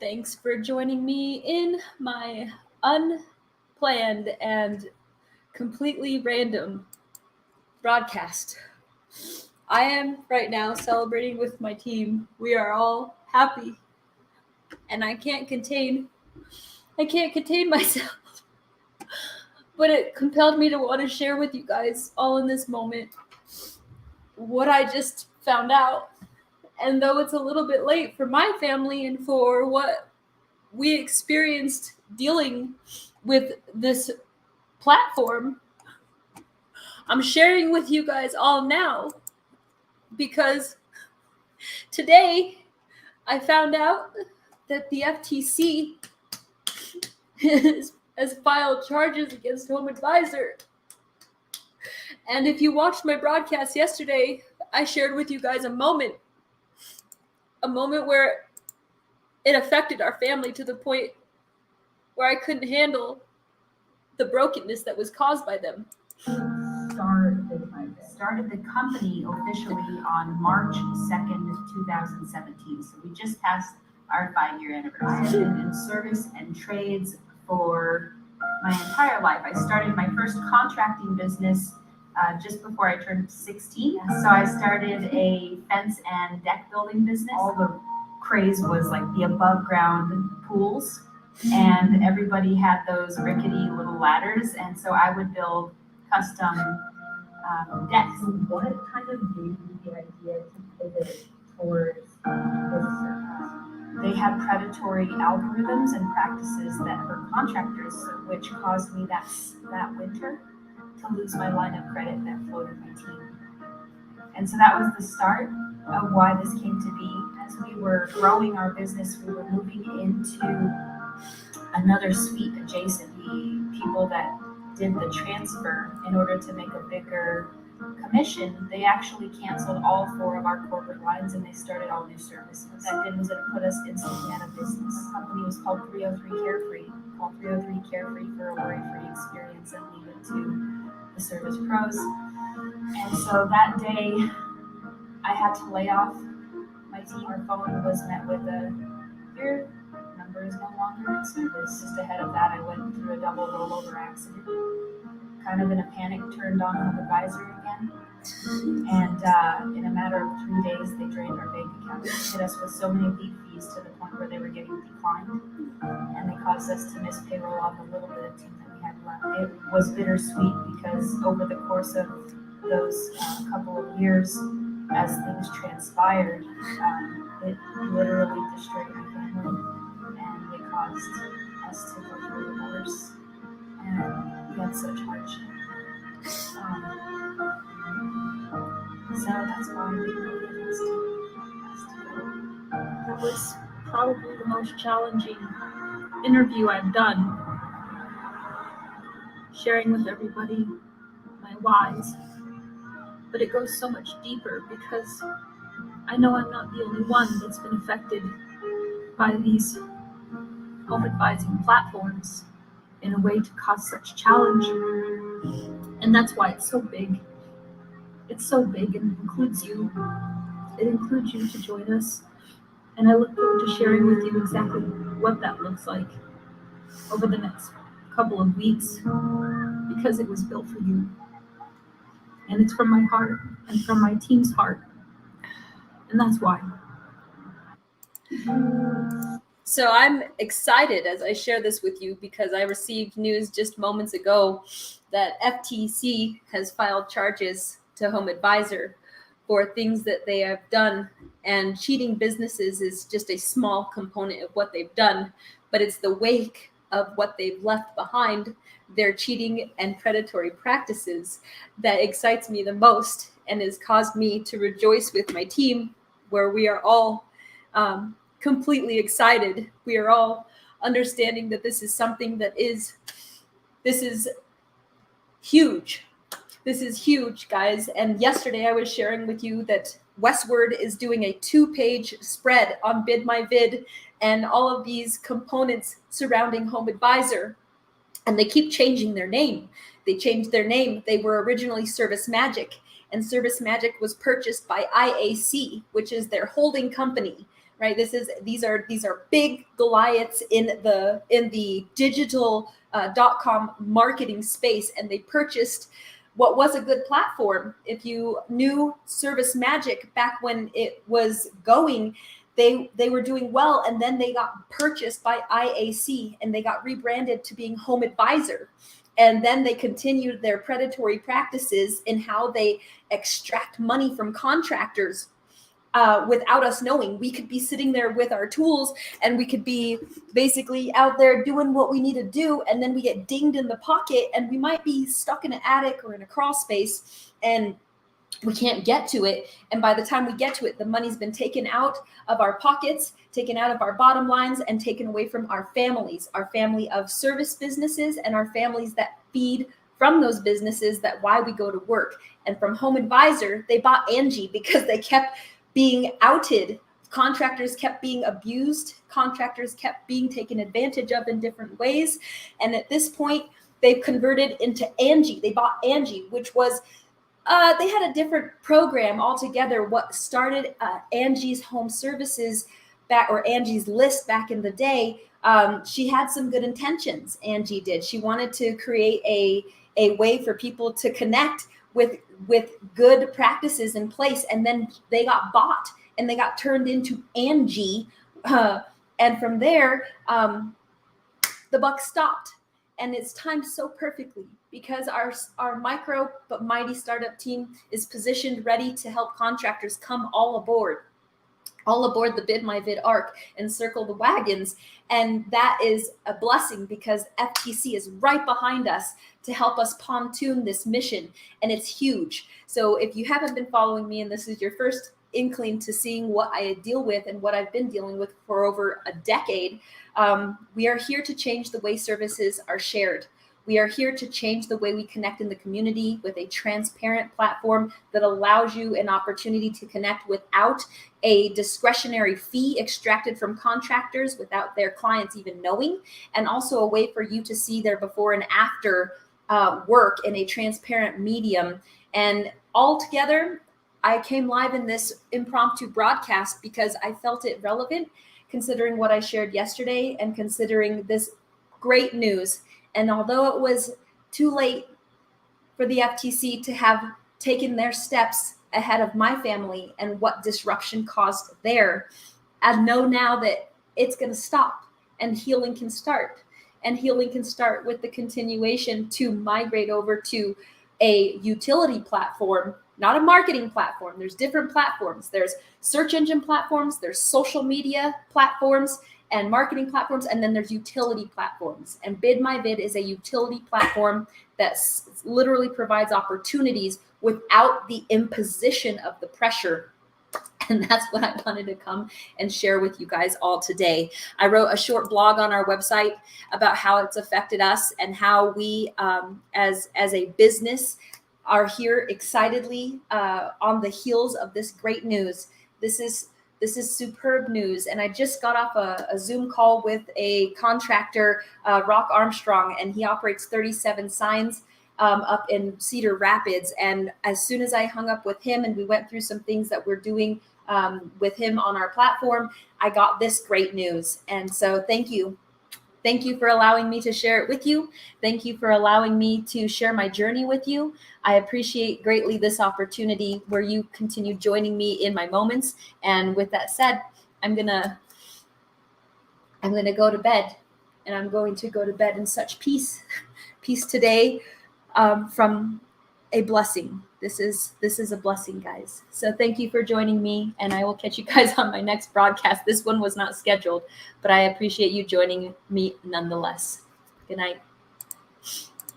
Thanks for joining me in my unplanned and completely random broadcast. I am right now celebrating with my team. We are all happy, and I can't contain myself. But it compelled me to want to share with you guys all in this moment what I just found out. And though it's a little bit late for my family and for what we experienced dealing with this platform, I'm sharing with you guys all now because today I found out that the FTC has filed charges against HOMEADVISOR. And if you watched my broadcast yesterday, I shared with you guys a moment where it affected our family to the point where I couldn't handle the brokenness that was caused by them. Started the company officially on March 2nd, 2017. So we just passed our 5-year anniversary. I have been in service and trades for my entire life. I started my first contracting business just before I turned 16. So I started a fence and deck building business. All the craze was like the above ground pools, and everybody had those rickety little ladders, and so I would build custom decks. What kind of gave you the idea to pivot towards this? They had predatory algorithms and practices that for contractors, which caused me that winter to lose my line of credit that floated my team. And so that was the start of why this came to be. As we were growing our business, we were moving into another suite adjacent. The people that did the transfer in order to make a bigger commission, they actually canceled all 4 of our corporate lines and they started all new services. What that did was it put us instantly out of business. The company was called 303 Carefree. Call 303 Carefree for a worry-free experience and leave it to the service pros. And so that day, I had to lay off my team. Our phone was met with your number is no longer in service. Just ahead of that, I went through a double rollover accident. Kind of in a panic, turned on HOMEADVISOR again. And in a matter of 3 days, they drained our bank account. They hit us with so many late fees to the point where they were getting declined. And they caused us to miss payroll on the little bit of team that we had left. It was bittersweet because over the course of those couple of years, as things transpired, it literally destroyed my family, and it caused us to go through divorce, and we had such hardship. So that's why we really has to go. That was probably the most challenging interview I've done, sharing with everybody my whys. But it goes so much deeper because I know I'm not the only one that's been affected by these home advising platforms in a way to cause such challenge. And that's why it's so big. It's so big and includes you. It includes you to join us. And I look forward to sharing with you exactly what that looks like over the next couple of weeks because it was built for you. And it's from my heart and from my team's heart. And that's why. So I'm excited as I share this with you because I received news just moments ago that FTC has filed charges to HOMEADVISOR for things that they have done. And cheating businesses is just a small component of what they've done, but it's the wake of what they've left behind, their cheating and predatory practices, that excites me the most and has caused me to rejoice with my team, where we are all completely excited. We are all understanding that this is something that is huge. This is huge, guys. And yesterday I was sharing with you that Westword is doing a 2-page spread on BidMyVid and all of these components surrounding HOMEADVISOR. And they keep changing their name. They changed their name. They were originally ServiceMagic, and ServiceMagic was purchased by IAC, which is their holding company, right? These are big Goliaths in the digital .com marketing space, and they purchased what was a good platform. If you knew Service Magic back when it was going, they were doing well, and then they got purchased by IAC and they got rebranded to being HOMEADVISOR. And then they continued their predatory practices in how they extract money from contractors without us knowing. We could be sitting there with our tools and we could be basically out there doing what we need to do, and then we get dinged in the pocket and we might be stuck in an attic or in a crawl space and we can't get to it. And by the time we get to it, the money's been taken out of our pockets, taken out of our bottom lines, and taken away from our families, our family of service businesses and our families that feed from those businesses, that why we go to work. And from HOMEADVISOR, they bought Angie because they kept being outed. Contractors kept being abused. Contractors kept being taken advantage of in different ways. And at this point, they've converted into Angie. They bought Angie, which was they had a different program altogether. What started Angie's Home Services back, or Angie's List back in the day, she had some good intentions. Angie did. She wanted to create a way for people to connect with good practices in place, and then they got bought and they got turned into Angie, and from there the buck stopped. And it's timed so perfectly because our micro but mighty startup team is positioned, ready to help contractors come all aboard the BidMyVid arc and circle the wagons. And that is a blessing because FTC is right behind us to help us pontoon this mission. And it's huge. So if you haven't been following me and this is your first inkling to seeing what I deal with and what I've been dealing with for over a decade, we are here to change the way services are shared. We are here to change the way we connect in the community with a transparent platform that allows you an opportunity to connect without a discretionary fee extracted from contractors without their clients even knowing, and also a way for you to see their before and after work in a transparent medium. And altogether, I came live in this impromptu broadcast because I felt it relevant, considering what I shared yesterday and considering this great news. And although it was too late for the FTC to have taken their steps ahead of my family and what disruption caused there, I know now that it's going to stop and healing can start. And healing can start with the continuation to migrate over to a utility platform, not a marketing platform. There's different platforms. There's search engine platforms, there's social media platforms and marketing platforms, and then there's utility platforms. And BidMyVid is a utility platform that literally provides opportunities without the imposition of the pressure. And that's what I wanted to come and share with you guys all today. I wrote a short blog on our website about how it's affected us and how we, as a business, are here excitedly on the heels of this great news. This is superb news. And I just got off a Zoom call with a contractor, Rock Armstrong, and he operates 37 signs up in Cedar Rapids. And as soon as I hung up with him and we went through some things that we're doing with him on our platform, I got this great news. And so thank you. Thank you for allowing me to share it with you. Thank you for allowing me to share my journey with you. I appreciate greatly this opportunity where you continue joining me in my moments. And with that said, I'm gonna go to bed, and I'm going to go to bed in such peace today, from a blessing. This is a blessing, guys. So thank you for joining me, and I will catch you guys on my next broadcast. This one was not scheduled, but I appreciate you joining me nonetheless. Good night.